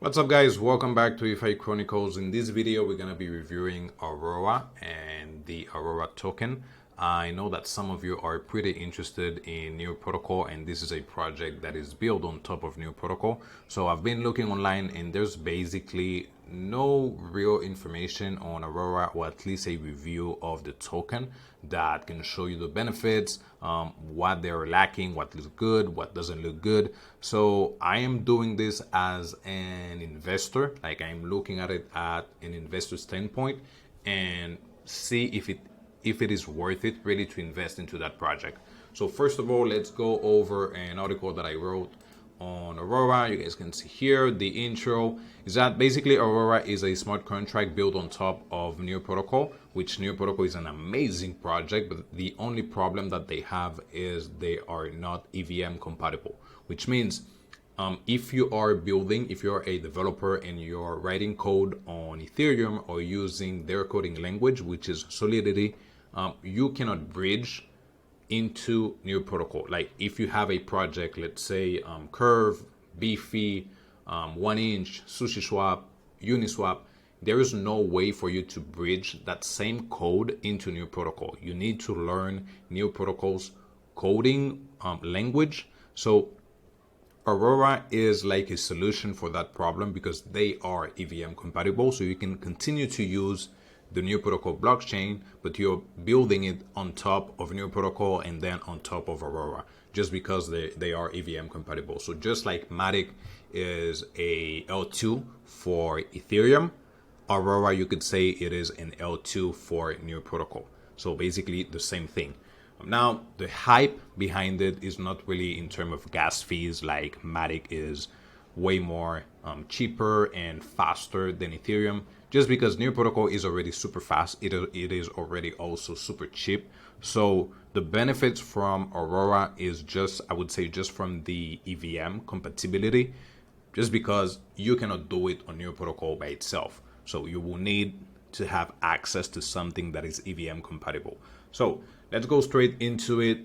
What's up guys, welcome back to EFI Chronicles. In this video we're going to be reviewing Aurora and the Aurora token. I know that some of you are pretty interested in New Protocol, and this is a project that is built on top of New Protocol. So I've been looking online and there's basically no real information on Aurora, or at least a review of the token that can show you the benefits, what they're lacking, what looks good, what doesn't look good. So I am doing this as an investor, like I'm looking at it at an investor standpoint and see if it is worth it really to invest into that project. So first of all, let's go over an article that I wrote on Aurora. You guys can see here the intro is that basically Aurora is a smart contract built on top of New Protocol, which New Protocol is an amazing project, but the only problem that they have is they are not EVM compatible, which means if you're a developer and you're writing code on Ethereum or using their coding language, which is Solidity, you cannot bridge into New Protocol. Like if you have a project, let's say Curve, Beefy, 1inch, SushiSwap, Uniswap, there is no way for you to bridge that same code into New Protocol. You need to learn New Protocol's coding language. So Aurora is like a solution for that problem because they are EVM compatible. So you can continue to use the New Protocol blockchain, but you're building it on top of New Protocol and then on top of Aurora, just because they are EVM compatible. So just like Matic is a L2 for Ethereum, Aurora, you could say it is an L2 for New Protocol. So basically the same thing. Now, the hype behind it is not really in terms of gas fees, like Matic is way more cheaper and faster than Ethereum, just because New Protocol is already super fast. It is already also super cheap. So the benefits from Aurora is just, I would say, just from the EVM compatibility, just because you cannot do it on New Protocol by itself. So you will need to have access to something that is EVM compatible. So let's go straight into it.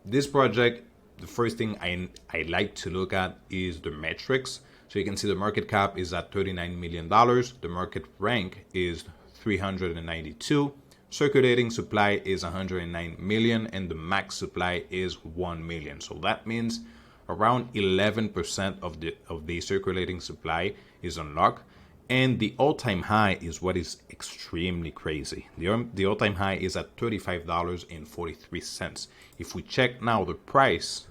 This project, the first thing I like to look at is the metrics. So you can see the market cap is at $39 million. The market rank is 392. Circulating supply is 109 million, and the max supply is 1 million. So that means around 11% of the circulating supply is unlocked. And the all-time high is what is extremely crazy. The all-time high is at $35.43. If we check now, the price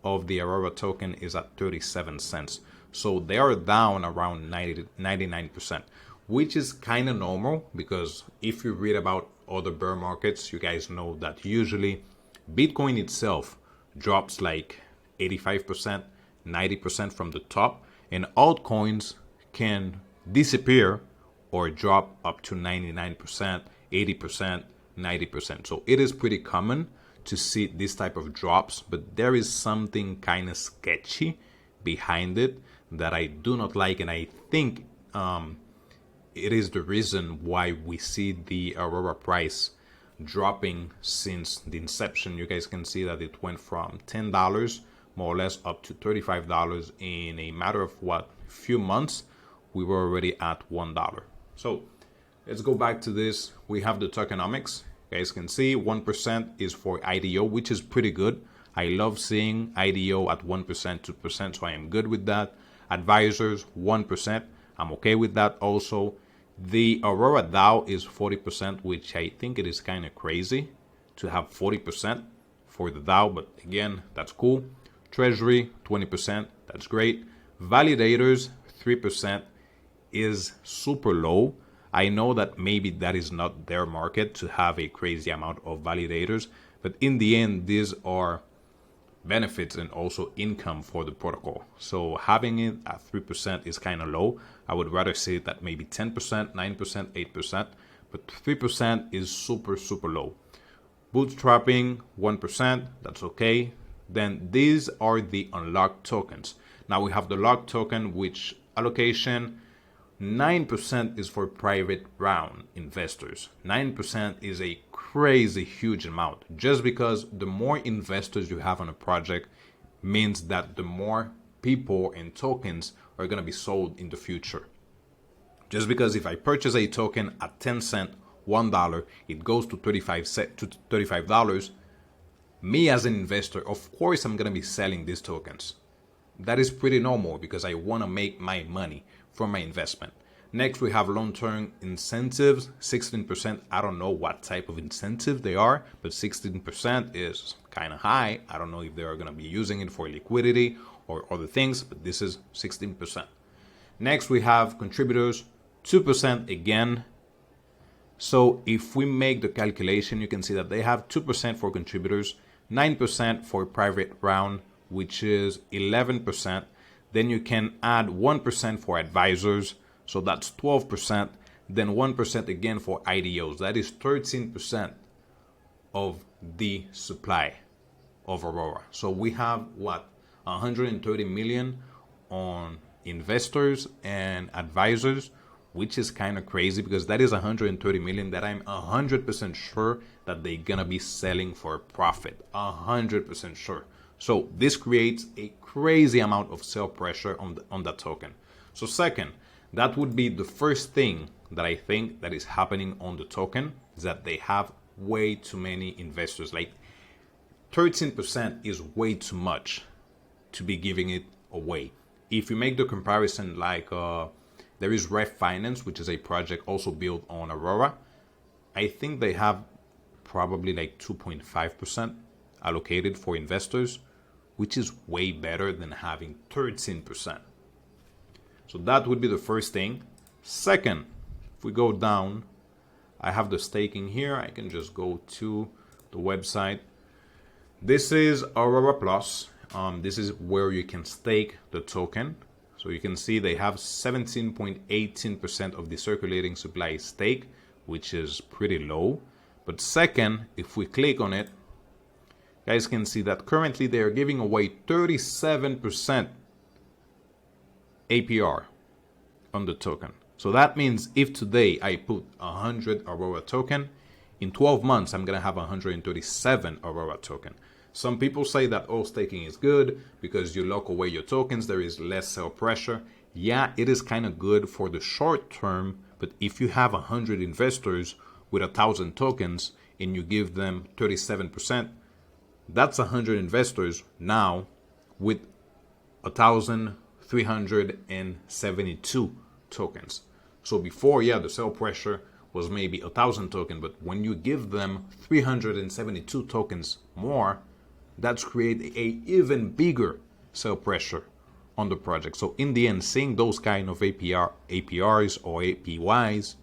of the Aurora token is at 37 cents. So they are down around 99%, which is kind of normal, because if you read about other bear markets, you guys know that usually Bitcoin itself drops like 85%, 90% from the top, and altcoins can disappear or drop up to 99%, 80%, 90%. So it is pretty common to see this type of drops, but there is something kind of sketchy behind it that I do not like, and I think it is the reason why we see the Aurora price dropping since the inception. You guys can see that it went from $10 more or less up to $35 in a matter of few months. We were already at $1. So let's go back to this. We have the tokenomics. You guys can see 1% is for IDO, which is pretty good. I love seeing IDO at 1%, 2%, so I am good with that. Advisors, 1%. I'm okay with that also. The Aurora DAO is 40%, which I think it is kind of crazy to have 40% for the DAO, but again, that's cool. Treasury, 20%, that's great. Validators, 3%. Is super low. I know that maybe that is not their market to have a crazy amount of validators, but in the end, these are benefits and also income for the protocol. So having it at 3% is kind of low. I would rather see it at maybe 10%, 9%, 8%, but 3% is super, super low. Bootstrapping, 1%, that's okay. Then these are the unlocked tokens. Now we have the locked token, which allocation 9% is for private round investors. 9% is a crazy huge amount, just because the more investors you have on a project means that the more people and tokens are going to be sold in the future. Just because if I purchase a token at 10 cents, $1, it goes to 35 cents to $35. Me as an investor, of course, I'm going to be selling these tokens. That is pretty normal because I want to make my money from my investment. Next, we have long-term incentives, 16%. I don't know what type of incentive they are, but 16% is kind of high. I don't know if they are going to be using it for liquidity or other things, but this is 16%. Next, we have contributors, 2% again. So if we make the calculation, you can see that they have 2% for contributors, 9% for private round, which is 11%. Then you can add 1% for advisors, so that's 12%. Then 1% again for IDOs. That is 13% of the supply of Aurora. So we have what, 130 million on investors and advisors, which is kind of crazy because that is 130 million that I'm 100% sure that they're gonna be selling for a profit. 100% sure. So this creates a crazy amount of sell pressure on that token. So second, that would be the first thing that I think that is happening on the token, is that they have way too many investors. Like 13% is way too much to be giving it away. If you make the comparison, like there is Ref Finance, which is a project also built on Aurora. I think they have probably like 2.5% allocated for investors, which is way better than having 13%. So that would be the first thing. Second, if we go down, I have the staking here. I can just go to the website. This is Aurora Plus. This is where you can stake the token. So you can see they have 17.18% of the circulating supply stake, which is pretty low. But second, if we click on it, guys can see that currently they are giving away 37% APR on the token. So that means if today I put 100 Aurora token, in 12 months I'm gonna have 137 Aurora token. Some people say that staking is good because you lock away your tokens, there is less sell pressure. Yeah, it is kind of good for the short term, but if you have 100 investors with 1,000 tokens and you give them 37%, that's 100 investors now with 1,372 tokens. So before, yeah, the sell pressure was maybe 1,000 tokens, but when you give them 372 tokens more, that's create a even bigger sell pressure on the project. So in the end, seeing those kind of APRs or APYs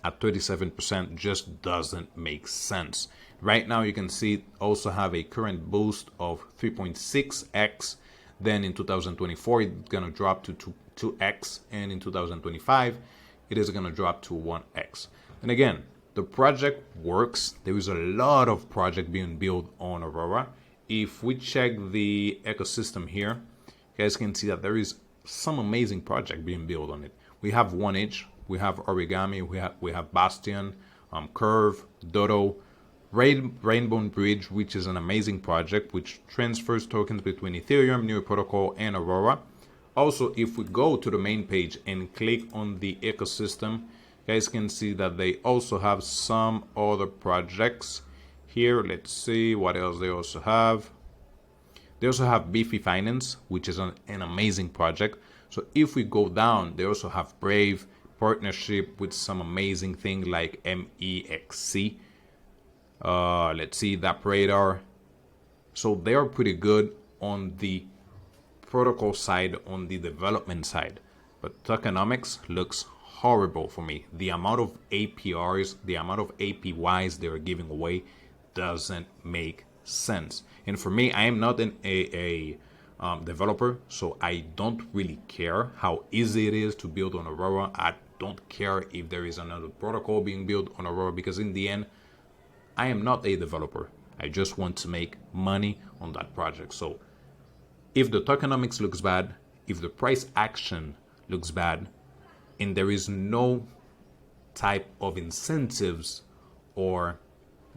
at 37% just doesn't make sense. Right now, you can see also have a current boost of 3.6x. Then in 2024, it's going to drop to 2x. And in 2025, it is going to drop to 1x. And again, the project works. There is a lot of project being built on Aurora. If we check the ecosystem here, you guys can see that there is some amazing project being built on it. We have 1inch, we have Origami, we have Bastion, Curve, Dodo, Rainbow Bridge, which is an amazing project which transfers tokens between Ethereum, New Protocol, and Aurora. Also, if we go to the main page and click on the ecosystem, you guys can see that they also have some other projects here. Let's see what else they also have. They also have Beefy Finance, which is an amazing project. So if we go down, they also have Brave, partnership with some amazing thing like MEXC. Let's see, that radar. So they are pretty good on the protocol side, on the development side. But tokenomics looks horrible for me. The amount of APRs, the amount of APYs they are giving away doesn't make sense. And for me, I am not a developer, so I don't really care how easy it is to build on Aurora. I don't care if there is another protocol being built on Aurora, because in the end, I am not a developer. I just want to make money on that project. So if the tokenomics looks bad, if the price action looks bad, and there is no type of incentives or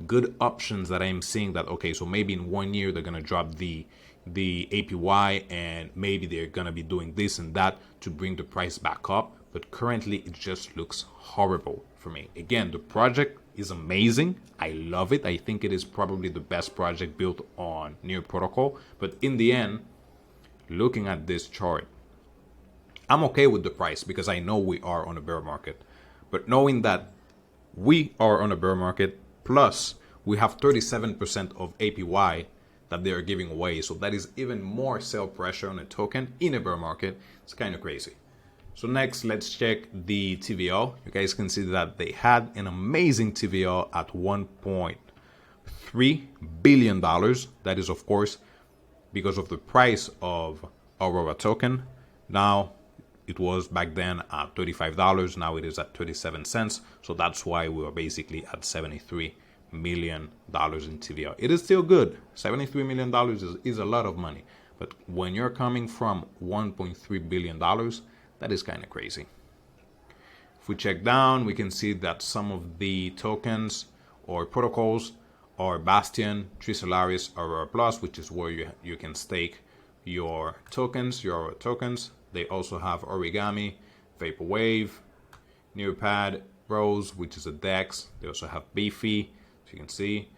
good options that I'm seeing that, okay, so maybe in 1 year they're going to drop the the APY, and maybe they're gonna be doing this and that to bring the price back up. But currently it just looks horrible for me. Again, the project is amazing. I love it. I think it is probably the best project built on Near Protocol. But in the end, looking at this chart, I'm okay with the price because I know we are on a bear market. But knowing that we are on a bear market, plus we have 37% of APY that they are giving away, so that is even more sell pressure on a token in a bear market. It's kind of crazy. So next, let's check the TVL. You guys can see that they had an amazing TVL at $1.3 billion. That is, of course, because of the price of Aurora token. Now, it was back then at $35. Now it is at 37 cents. So that's why we are basically at $73 million in TVL. It is still good. $73 million is a lot of money. But when you're coming from $1.3 billion, that is kind of crazy. If we check down, we can see that some of the tokens or protocols are Bastion, Tree Solaris, Aurora Plus, which is where you can stake your tokens, your Aurora tokens. They also have Origami, Vaporwave, Nearpad, Rose, which is a DEX. They also have Beefy, as you can see,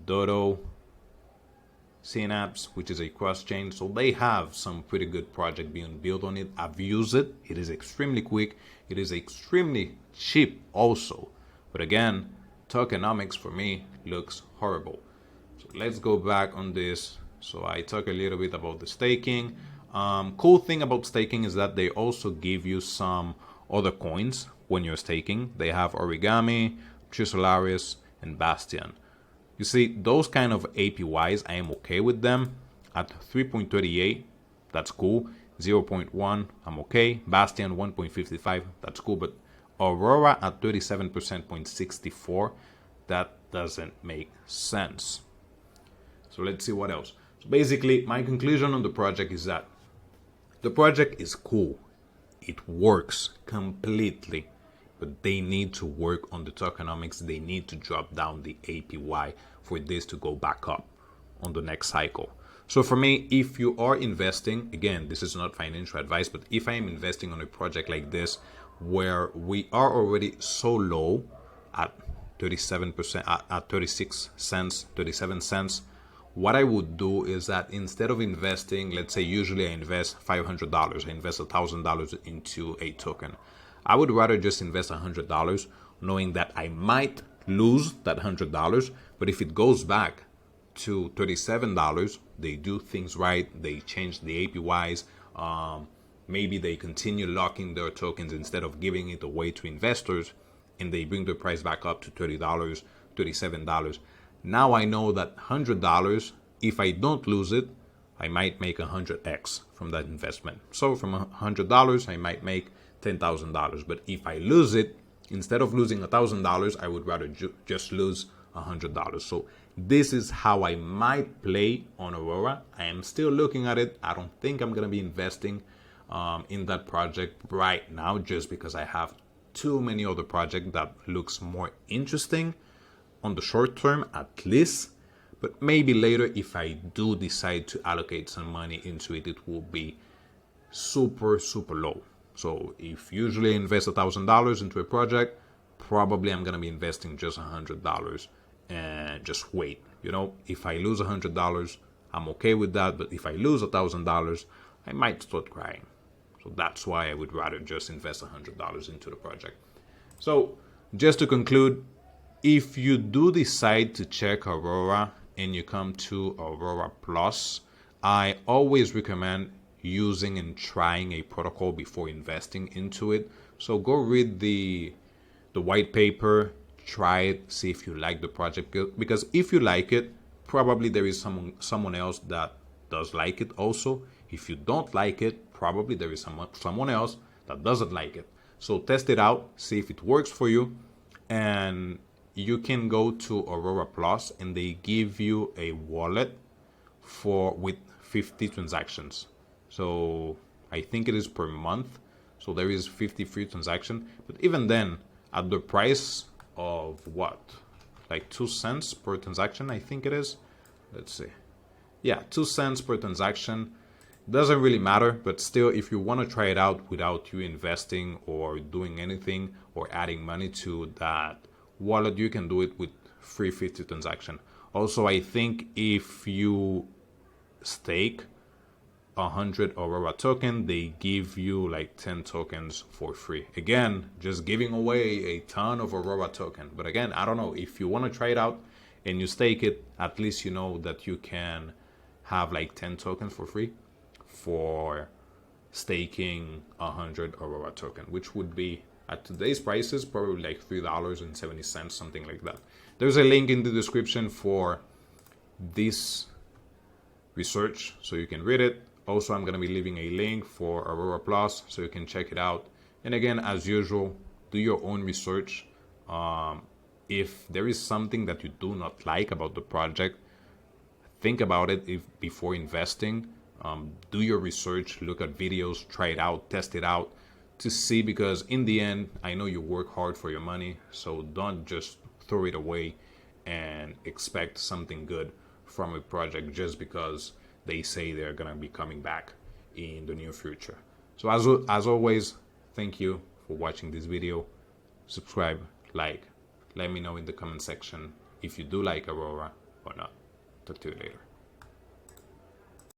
Dodo, Synapse, which is a cross-chain. So they have some pretty good project being built on it. I've used it. It is extremely quick. It is extremely cheap also. But again, tokenomics for me looks horrible. So let's go back on this. So I talk a little bit about the staking. Cool thing about staking is that they also give you some other coins when you're staking. They have Origami, Tree Solaris, and Bastion. You see, those kind of APYs, I am okay with them. At 3.38, that's cool. 0.1, I'm okay. Bastion 1.55, that's cool. But Aurora at 37%.64, that doesn't make sense. So let's see what else. So basically, my conclusion on the project is that the project is cool. It works completely. But they need to work on the tokenomics. They need to drop down the APY for this to go back up on the next cycle. So for me, if you are investing, again, this is not financial advice, but if I am investing on a project like this, where we are already so low at 37%, at 36 cents, 37 cents, what I would do is that instead of investing, let's say usually I invest $500, I invest $1,000 into a token. I would rather just invest $100, knowing that I might lose that $100, but if it goes back to $37, they do things right, they change the APYs, maybe they continue locking their tokens instead of giving it away to investors, and they bring the price back up to $30, $37. Now I know that $100, if I don't lose it, I might make 100x from that investment. So from $100, I might make $10,000. But if I lose it, instead of losing $1,000, I would rather just lose $100. So this is how I might play on Aurora. I am still looking at it. I don't think I'm going to be investing in that project right now, just because I have too many other projects that looks more interesting on the short term at least. But maybe later, if I do decide to allocate some money into it, it will be super low. So if usually I invest $1,000 into a project, probably I'm going to be investing just $100 and just wait. You know, if I lose $100, I'm okay with that. But if I lose $1,000, I might start crying. So that's why I would rather just invest $100 into the project. So just to conclude, if you do decide to check Aurora and you come to Aurora Plus, I always recommend using and trying a protocol before investing into it. So go read the white paper, try it, see if you like the project, because if you like it, probably there is someone else that does like it also. If you don't like it, probably there is someone else that doesn't like it. So test it out, see if it works for you, and you can go to Aurora Plus and they give you a wallet with 50 transactions. So I think it is per month. So there is 50 free transaction. But even then, at the price of what? Like 2 cents per transaction, I think it is. Let's see. yeah, 2 cents per transaction. Doesn't really matter, but still, if you want to try it out without you investing or doing anything or adding money to that wallet, you can do it with free 50 transaction. Also, I think if you stake 100 Aurora token, they give you like 10 tokens for free. Again, just giving away a ton of Aurora token. But again, I don't know, if you want to try it out and you stake it, at least you know that you can have like 10 tokens for free for staking 100 Aurora token, which would be at today's prices probably like $3.70, something like that. There's a link in the description for this research so you can read it. Also, I'm going to be leaving a link for Aurora Plus so you can check it out. And again, as usual, do your own research. If there is something that you do not like about the project, think about it before investing. Do your research, look at videos, try it out, test it out to see, because in the end, I know you work hard for your money, so don't just throw it away and expect something good from a project just because they say they're gonna be coming back in the near future. So as always, thank you for watching this video. Subscribe, like, let me know in the comment section if you do like Aurora or not. Talk to you later.